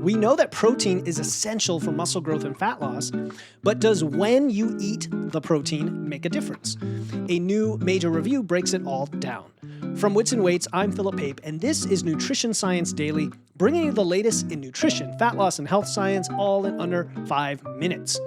We know that protein is essential for muscle growth and fat loss, but does when you eat the protein make a difference? A new major review breaks it all down. From Wits and Weights, I'm Philip Pape, and this is Nutrition Science Daily, bringing you the latest in nutrition, fat loss, and health science, all in under 5 minutes.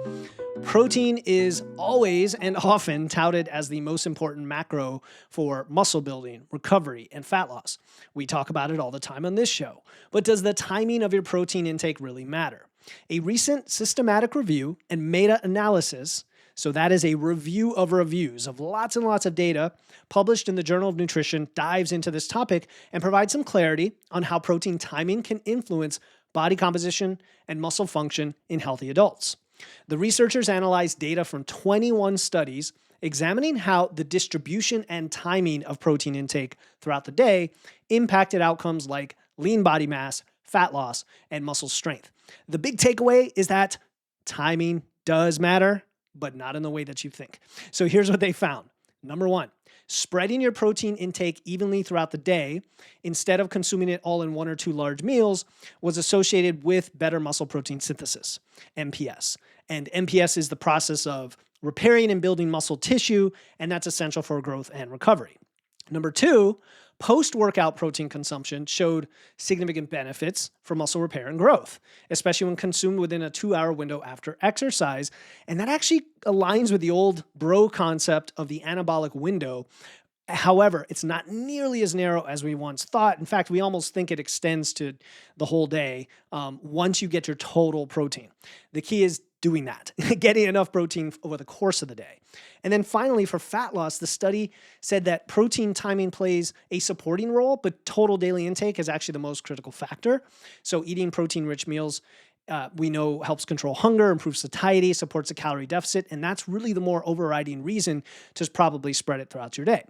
Protein is always and often touted as the most important macro for muscle building, recovery, and fat loss. We talk about it all the time on this show. But does the timing of your protein intake really matter? A recent systematic review and meta-analysis, so that is a review of reviews of lots and lots of data published in the Journal of Nutrition, dives into this topic and provides some clarity on how protein timing can influence body composition and muscle function in healthy adults. The researchers analyzed data from 21 studies examining how the distribution and timing of protein intake throughout the day impacted outcomes like lean body mass, fat loss, and muscle strength. The big takeaway is that timing does matter, but not in the way that you think. So here's what they found. Number one, spreading your protein intake evenly throughout the day instead of consuming it all in 1 or 2 large meals was associated with better muscle protein synthesis, MPS. And MPS is the process of repairing and building muscle tissue, and that's essential for growth and recovery. Number two, post-workout protein consumption showed significant benefits for muscle repair and growth, especially when consumed within a 2-hour window after exercise. And that actually aligns with the old bro concept of the anabolic window. However, it's not nearly as narrow as we once thought. In fact, we almost think it extends to the whole day once you get your total protein. The key is doing that, getting enough protein over the course of the day. And then finally, for fat loss, the study said that protein timing plays a supporting role, but total daily intake is actually the most critical factor. So eating protein-rich meals, we know helps control hunger, improves satiety, supports a calorie deficit, and that's really the more overriding reason to probably spread it throughout your day.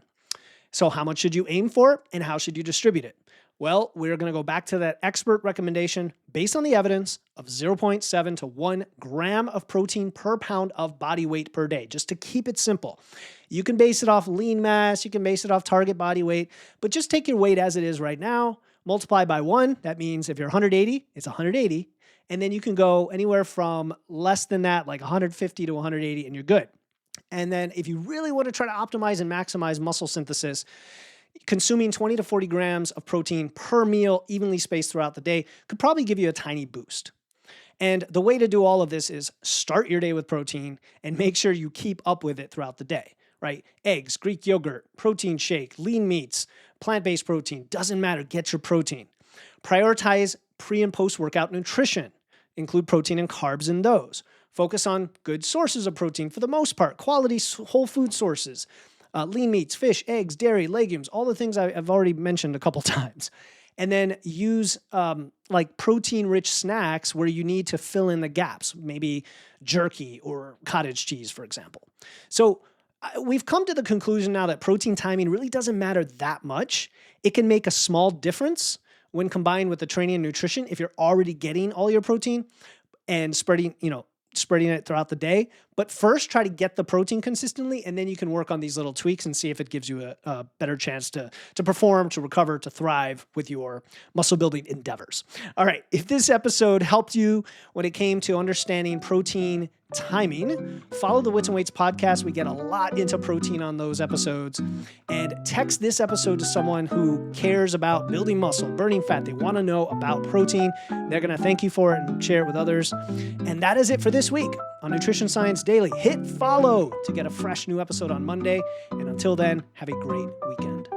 So how much should you aim for, and how should you distribute it? Well, we're going to go back to that expert recommendation based on the evidence of 0.7 to 1 gram of protein per pound of body weight per day, just to keep it simple. You can base it off lean mass, you can base it off target body weight, but just take your weight as it is right now, multiply by 1. That means if you're 180, it's 180. And then you can go anywhere from less than that, like 150 to 180, and you're good. And then if you really want to try to optimize and maximize muscle synthesis, consuming 20 to 40 grams of protein per meal, evenly spaced throughout the day, could probably give you a tiny boost. And the way to do all of this is start your day with protein and make sure you keep up with it throughout the day, right? Eggs, Greek yogurt, protein shake, lean meats, plant-based protein, doesn't matter, get your protein. Prioritize pre- and post-workout nutrition. Include protein and carbs in those. Focus on good sources of protein for the most part, quality whole food sources. Lean meats, fish, eggs, dairy, legumes, all the things I've already mentioned a couple times. And then use like protein-rich snacks where you need to fill in the gaps, maybe jerky or cottage cheese, for example. So we've come to the conclusion now that protein timing really doesn't matter that much. It can make a small difference when combined with the training and nutrition if you're already getting all your protein and spreading it throughout the day. But first, try to get the protein consistently, and then you can work on these little tweaks and see if it gives you a better chance to perform, to recover, to thrive with your muscle building endeavors. All right, if this episode helped you when it came to understanding protein timing, follow the Wits and Weights podcast. We get a lot into protein on those episodes. And text this episode to someone who cares about building muscle, burning fat. They want to know about protein. They're going to thank you for it and share it with others. And that is it for this week on Nutrition Science Daily. Hit follow to get a fresh new episode on Monday. And until then, have a great weekend.